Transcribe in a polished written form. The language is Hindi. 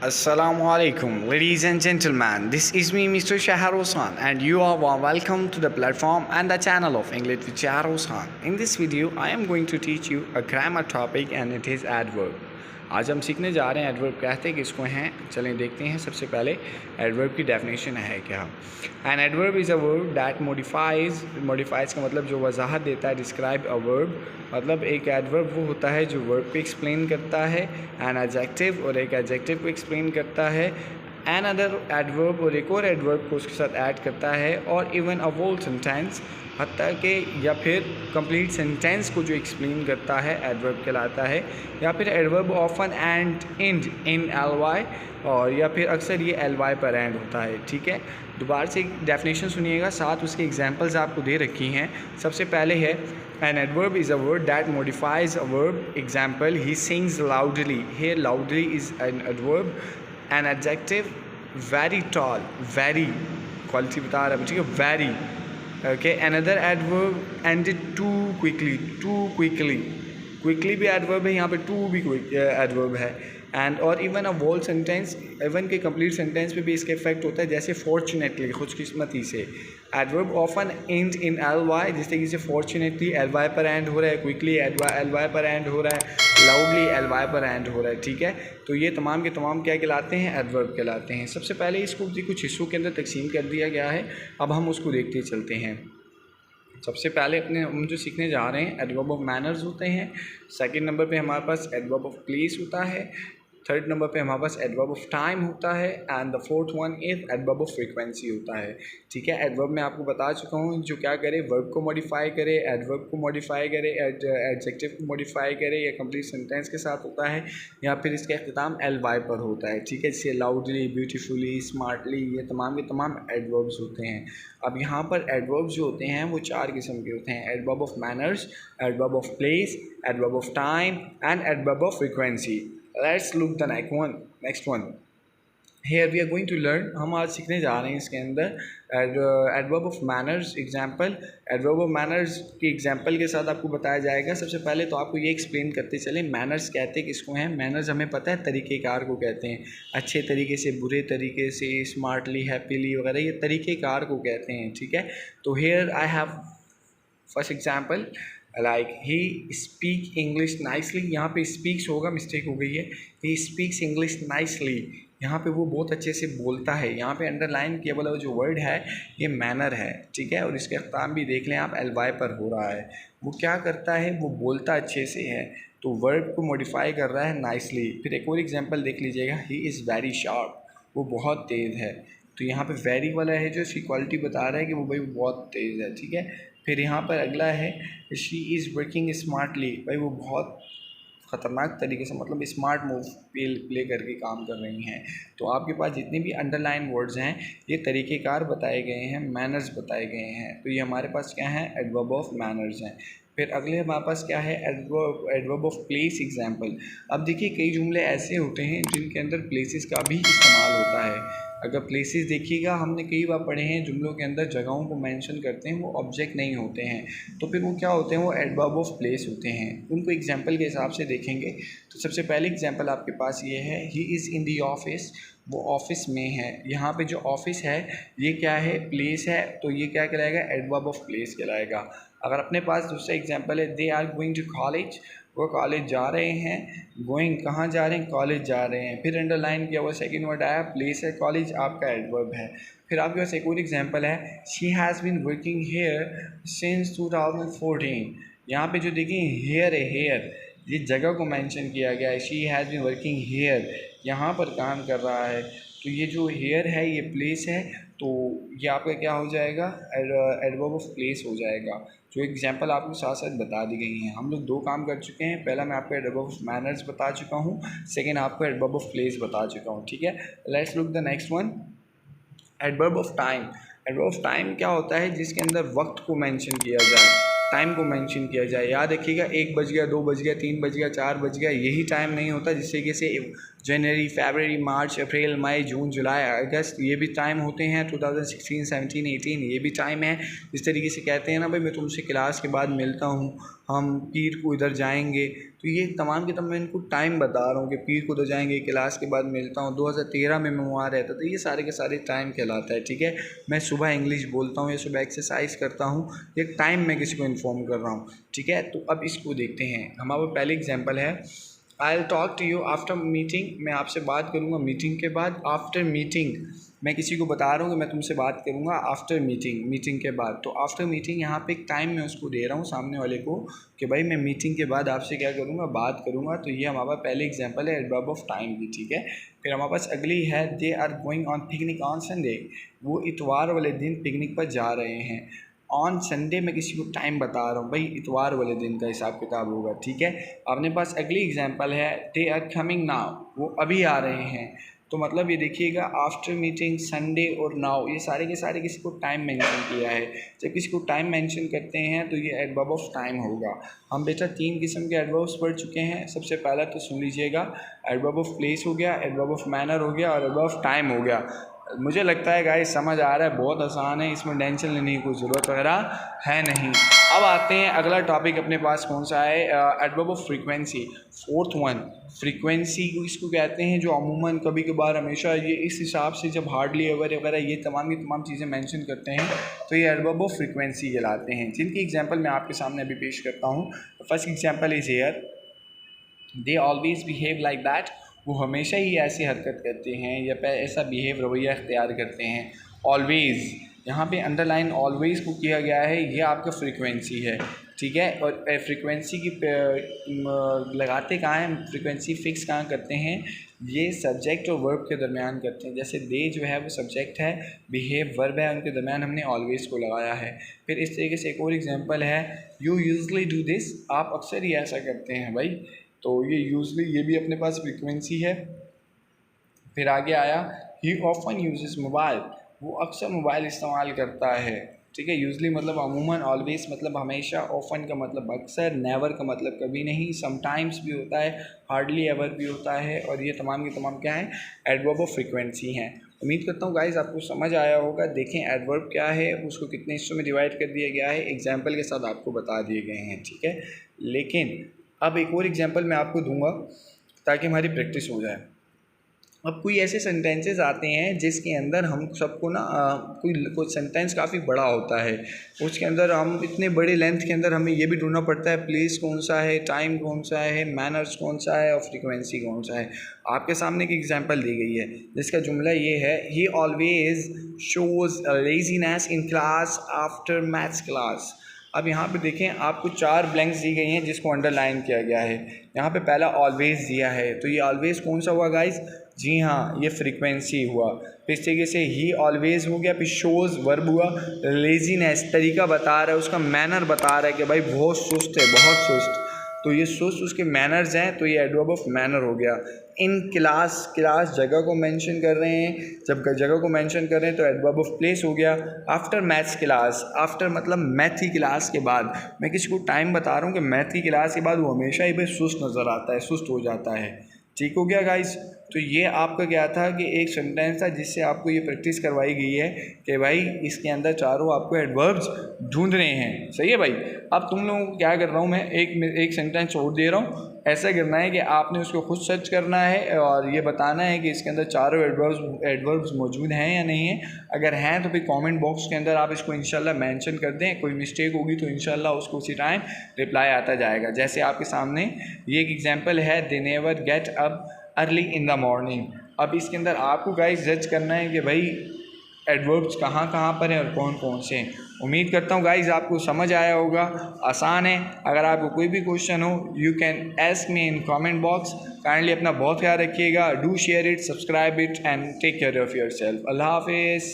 Assalamu alaikum, ladies and gentlemen. This is me, Mr. Shahar Hossain, and you are warm welcome to the platform and the channel of English with Shahar Hossain. In this video, I am going to teach you a grammar topic and it is adverb. आज हम सीखने जा रहे हैं एडवर्ब कहते हैं किसको हैं। चलें देखते हैं। सबसे पहले एडवर्ब की डेफिनेशन है क्या। N adverb is a verb that modifies का मतलब जो वजाहत देता है, डिस्क्राइब अ वर्ब मतलब एक एडवर्ब वो होता है जो वर्ब को एक्सप्लेन करता है, एन एडजेक्टिव और एक एडजेक्टिव को एक्सप्लेन करता है, एन अदर एडवर्ब और एक और एडवर्ब को उसके साथ ऐड करता है, और इवन अ होल सेंटेंस हत्ता के या फिर कंप्लीट सेंटेंस को जो एक्सप्लेन करता है एडवर्ब कहलाता है। या फिर adverb often end in L L वाई, और या फिर अक्सर ये एल वाई पर एंड होता है। ठीक है, दोबारा से डेफिनेशन सुनिएगा, साथ उसके एग्जांपल्स आपको दे रखी हैं। सबसे पहले है an adverb is a word that modifies a verb. Example, he sings loudly. Here loudly is an adverb. An adjective, very tall, very quality बता रहा है, ठीक है, very. Okay, another adverb, ended too quickly, quickly भी adverb है, यहाँ पे too भी adverb है। एंड और even a whole sentence, even के कंप्लीट सेंटेंस पे भी इसका इफेक्ट होता है, जैसे फॉर्चुनेटली, खुशकिस्मती से। Adverb often end in L Y, जिस तरीके से फॉर्चुनेटली एल वाई पर एंड हो रहा है, क्विकली एल वाई पर एंड हो रहा है, लाउडली एल वाई पर एंड हो रहा है। ठीक है, तो ये तमाम के तमाम क्या कहलाते हैं, एडवर्ब कहलाते हैं। सबसे पहले इसको कुछ हिस्सों के अंदर तकसीम कर दिया गया है, अब हम उसको देखते चलते हैं। सबसे पहले हम जो सीखने जा रहे हैं एडवर्ब ऑफ मैनर्स होते हैं। सेकंड नंबर पे हमारे पास एडवर्ब ऑफ प्लेस होता है। थर्ड नंबर पे हमारे पास एडवर्ब ऑफ टाइम होता है, and the fourth one is adverb of frequency होता है। ठीक है, एडवर्ब मैं आपको बता चुका हूँ जो क्या करे, वर्ब को मॉडिफाई करे, एडवर्ब को मॉडिफाई करे, एडजेक्टिव को मॉडिफाई करे, या कंप्लीट सेंटेंस के साथ होता है, या फिर इसका इख्तिताम एल वाई पर होता है। ठीक है, जैसे लाउडली, ब्यूटीफुली, स्मार्टली, ये तमाम के तमाम एडवर्ब्स होते हैं। अब यहाँ पर एडवर्ब्स जो होते हैं वो चार किस्म के होते हैं: adverb of manners, adverb of place, adverb of time and adverb of frequency. Let's look the next one. Here we are going to learn, हम आज सीखने जा रहे हैं इसके अंदर adverb of manners. Example, adverb of manners की एग्जाम्पल के साथ आपको बताया जाएगा। सबसे पहले तो आपको ये एक्सप्लेन करते चले मैनर्स कहते किसको हैं। मैनर्स हमें पता है तरीक़ेकार को कहते हैं, अच्छे तरीके से, बुरे तरीके से, स्मार्टली, हैप्पीली वगैरह, ये तरीक़ेकार को कहते हैं। ठीक है, तो here I have first example, like he speak English nicely. यहाँ पे स्पीक्स होगा, मिस्टेक हो गई है, ही स्पीक्स इंग्लिश नाइसली। यहाँ पे वो बहुत अच्छे से बोलता है। यहाँ पे अंडरलाइन किया वाला जो वर्ड है ये मैनर है। ठीक है, और इसका इख्तिताम भी देख लें आप, एल वाई पर हो रहा है। वो क्या करता है, वो बोलता अच्छे से है, तो वर्ड को मॉडिफाई कर रहा है नाइसली। फिर एक और एग्जाम्पल देख लीजिएगा, ही इज़ वेरी शार्प, वो बहुत तेज़ है। तो यहाँ पे वेरी वाला है जो इसकी क्वालिटी बता रहा है कि वो भाई बहुत तेज़ है। ठीक है, फिर यहाँ पर अगला है शी इज़ वर्किंग स्मार्टली, भाई वो बहुत ख़तरनाक तरीके से, मतलब स्मार्ट मूव प्ले करके काम कर रही हैं। तो आपके पास जितने भी अंडरलाइन वर्ड्स हैं ये तरीक़ेकार बताए गए हैं, मैनर्स बताए गए हैं। तो ये हमारे पास क्या है, एडवर्ब ऑफ मैनर्स हैं। फिर अगले हमारे पास क्या है, एडवर्ब ऑफ प्लेस। एग्जाम्पल, अब देखिए कई जुमले ऐसे होते हैं जिनके अंदर प्लेसेस का भी इस्तेमाल होता है। अगर प्लेसेस देखिएगा, हमने कई बार पढ़े हैं जुमलों के अंदर जगहों को मेंशन करते हैं, वो ऑब्जेक्ट नहीं होते हैं, तो फिर वो क्या होते हैं, वो एडवर्ब ऑफ प्लेस होते हैं। उनको एग्जांपल के हिसाब से देखेंगे तो सबसे पहले एग्जांपल आपके पास ये है, he is in the office, वो ऑफिस में है। यहाँ पे जो ऑफिस है ये क्या है, प्लेस है, तो ये क्या कहलाएगा, एडवर्ब ऑफ प्लेस कहलाएगा। अगर अपने पास दूसरा एग्जांपल है, they are going to college, वो कॉलेज जा रहे हैं। गोइंग कहाँ जा रहे हैं, कॉलेज जा रहे हैं। फिर अंडरलाइन किया हुआ सेकंड वर्ड आया, प्लेस है, कॉलेज आपका एडवर्ब है। फिर आपके पास एक और एग्जांपल है, she has been working here since 2014। यहाँ पे जो देखिए हेयर है, हेयर ये जगह को मेंशन किया गया है, she has been working here, यहाँ पर काम कर रहा है। तो ये जो हेयर है ये प्लेस है, तो ये आपका क्या हो जाएगा, एडवर्ब ऑफ प्लेस हो जाएगा। जो एग्जांपल आपको साथ साथ बता दी गई हैं। हम लोग दो काम कर चुके हैं, पहला मैं आपको एडवर्ब ऑफ मैनर्स बता चुका हूँ, सेकंड आपको एडवर्ब ऑफ प्लेस बता चुका हूँ। ठीक है, let's look the next one, adverb of time. Adverb of time क्या होता है, जिसके अंदर वक्त को मेंशन किया जाए, टाइम को मेंशन किया जाए। याद रखिएगा, 1 बज गया, 2 बज गया, 3 बज गया, 4 बज गया, यही टाइम नहीं होता। जिससे कि जनवरी, फरवरी, मार्च, अप्रैल, मई, जून, जुलाई, अगस्त, ये भी टाइम होते हैं। 2016, 17, 18 ये भी टाइम है। इस तरीके से कहते हैं ना भाई मैं तुमसे क्लास के बाद मिलता हूँ, हम पीर को इधर जाएंगे, तो ये तमाम के तमाम मैं इनको टाइम बता रहा हूँ कि पीर को उधर जाएंगे, क्लास के बाद मिलता हूँ। 2013 में मैं वहाँ रहता, तो ये सारे के सारे टाइम कहलाता है। ठीक है, मैं सुबह इंग्लिश बोलता हूँ या सुबह एक्सरसाइज करता हूँ, एक टाइम मैं किसी को इन्फॉर्म कर रहा हूँ। ठीक है, तो अब इसको देखते हैं। हमारा पहले एग्जाम्पल है, I will talk to you after meeting, मैं आपसे बात करूँगा मीटिंग के बाद। आफ्टर मीटिंग मैं किसी को बता रहा हूँ कि मैं तुमसे बात करूँगा आफ्टर मीटिंग, मीटिंग के बाद। तो आफ्टर मीटिंग यहाँ पे एक टाइम मैं उसको दे रहा हूँ सामने वाले को कि भाई मैं मीटिंग के बाद आपसे क्या करूँगा, बात करूँगा। तो ये हमारा पहले एग्जांपल है एडवर्ब ऑफ टाइम की। ठीक है, फिर हमारे पास अगली है, they are going on picnic on Sunday, वो इतवार वाले दिन पिकनिक पर जा रहे हैं। ऑन संडे मैं किसी को टाइम बता रहा हूँ, भाई इतवार वाले दिन का हिसाब किताब होगा। ठीक है, अपने पास अगली एग्जांपल है, दे आर कमिंग नाउ, वो अभी आ रहे हैं। तो मतलब ये देखिएगा आफ्टर मीटिंग, संडे और नाउ, ये सारे के सारे किसी को टाइम मेंशन किया है। जब किसी को टाइम मेंशन करते हैं तो ये एडवर्ब ऑफ टाइम होगा। हम बेटा 3 किस्म के एडवर्ब्स पढ़ चुके हैं। सबसे पहला तो सुन लीजिएगा, एडवर्ब ऑफ प्लेस हो गया, एडवर्ब ऑफ मैनर हो गया और एडवर्ब ऑफ टाइम हो गया। मुझे लगता है गाइस समझ आ रहा है, बहुत आसान है, इसमें टेंशन लेने की कोई ज़रूरत वगैरह है नहीं। अब आते हैं अगला टॉपिक अपने पास कौन सा है, adverb of frequency, fourth one. Frequency को इसको कहते हैं जो अमूमन, कभी कभार, हमेशा, ये इस हिसाब से जब हार्डली एवर वगैरह ये तमाम की तमाम चीज़ें मेंशन करते हैं तो ये एडवर्ब ऑफ फ्रीक्वेंसी कहलाते हैं, जिनकी एग्जांपल मैं आपके सामने अभी पेश करता हूँ। First example is here, they always behave like that, वो हमेशा ही ऐसी हरकत करते हैं या ऐसा बिहेव, रवैया अख्तियार करते हैं। ऑलवेज़, यहाँ पे अंडरलाइन ऑलवेज़ को किया गया है, ये आपका फ्रीक्वेंसी है। ठीक है, और फ्रीक्वेंसी की लगाते कहाँ हैं, फ्रीक्वेंसी फिक्स कहाँ करते हैं, ये सब्जेक्ट और वर्ब के दरमियान करते हैं। जैसे दे जो है वो सब्जेक्ट है, बिहेव वर्ब है, उनके दरमियान हमने ऑलवेज़ को लगाया है। फिर इस तरीके से एक और एग्जांपल है, यू यूजली डू दिस, आप अक्सर ही ऐसा करते हैं भाई, तो ये यूजली, ये भी अपने पास फ्रीक्वेंसी है। फिर आगे आया, ही ऑफन यूजेस मोबाइल, वो अक्सर मोबाइल इस्तेमाल करता है। ठीक है, यूजली मतलब अमूमन, ऑलवेज मतलब हमेशा, ऑफन का मतलब अक्सर, नेवर का मतलब कभी नहीं, समटाइम्स भी होता है, हार्डली एवर भी होता है, और ये तमाम के तमाम क्या है, एडवर्ब ऑफ फ्रीक्वेंसी हैं। उम्मीद करता हूँ गाइस आपको समझ आया होगा। देखें एडवर्ब क्या है, उसको कितने हिस्सों में डिवाइड कर दिया गया है, एग्जाम्पल के साथ आपको बता दिए गए हैं। ठीक है, लेकिन अब एक और एग्जांपल मैं आपको दूंगा ताकि हमारी प्रैक्टिस हो जाए। अब कोई ऐसे सेंटेंसेस आते हैं जिसके अंदर हम सबको ना कोई सेंटेंस काफ़ी बड़ा होता है, उसके अंदर हम इतने बड़े लेंथ के अंदर हमें ये भी ढूंढना पड़ता है प्लेस कौन सा है, टाइम कौन सा है, मैनर्स कौन सा है और फ्रीक्वेंसी कौन सा है। आपके सामने एक एग्जांपल दी गई है जिसका जुमला ये है, ही always shows laziness in class after maths class. अब यहाँ पे देखें आपको 4 ब्लैंक्स दी गई हैं जिसको अंडरलाइन किया गया है। यहाँ पे पहला ऑलवेज़ दिया है, तो ये ऑलवेज़ कौन सा हुआ गाइस, जी हाँ ये फ्रीक्वेंसी हुआ। फिर इस तरीके से ही ऑलवेज़ हो गया, फिर शोज़ वर्ब हुआ, लेजीनेस तरीका बता रहा है, उसका मैनर बता रहा है कि भाई बहुत सुस्त है, बहुत सुस्त, तो ये सुस्त उसके मैनर्स हैं, तो ये एडवर्ब ऑफ मैनर हो गया। इन क्लास, क्लास जगह को मेंशन कर रहे हैं, जब जगह को मेंशन कर रहे हैं तो एडवर्ब ऑफ प्लेस हो गया। आफ्टर मैथ्स क्लास, आफ्टर मतलब मैथ की क्लास के बाद, मैं किसी को टाइम बता रहा हूँ कि मैथ की क्लास के बाद वो हमेशा ही भाई सुस्त नज़र आता है, सुस्त हो जाता है। ठीक हो गया गाइस, तो ये आपका क्या था कि एक सेंटेंस था जिससे आपको ये प्रैक्टिस करवाई गई है कि भाई इसके अंदर चारों आपको एडवर्ब्स ढूंढने हैं। सही है भाई। अब तुम लोगों को क्या कर रहा हूँ मैं, एक सेंटेंस छोड़ दे रहा हूँ, ऐसा करना है कि आपने उसको खुद सर्च करना है और ये बताना है कि इसके अंदर चारों एडवर्ब्स मौजूद हैं या नहीं है। अगर हैं तो फिर कमेंट बॉक्स के अंदर आप इसको इंशाल्लाह मेंशन कर दें, कोई मिस्टेक होगी तो इंशाल्लाह उसको उसी टाइम रिप्लाई आता जाएगा। जैसे आपके सामने ये एक एग्जांपल है, they never get up early in the morning. अब इसके अंदर आपको गाइस जज करना है कि भाई एडवर्ब्स कहाँ कहाँ पर हैं और कौन कौन से हैं। उम्मीद करता हूँ गाइस आपको समझ आया होगा, आसान है। अगर आपको कोई भी क्वेश्चन हो you can ask me in comment box. Kindly अपना बहुत ख्याल रखिएगा, do share it, subscribe it and take care of yourself. अल्लाह हाफिज़।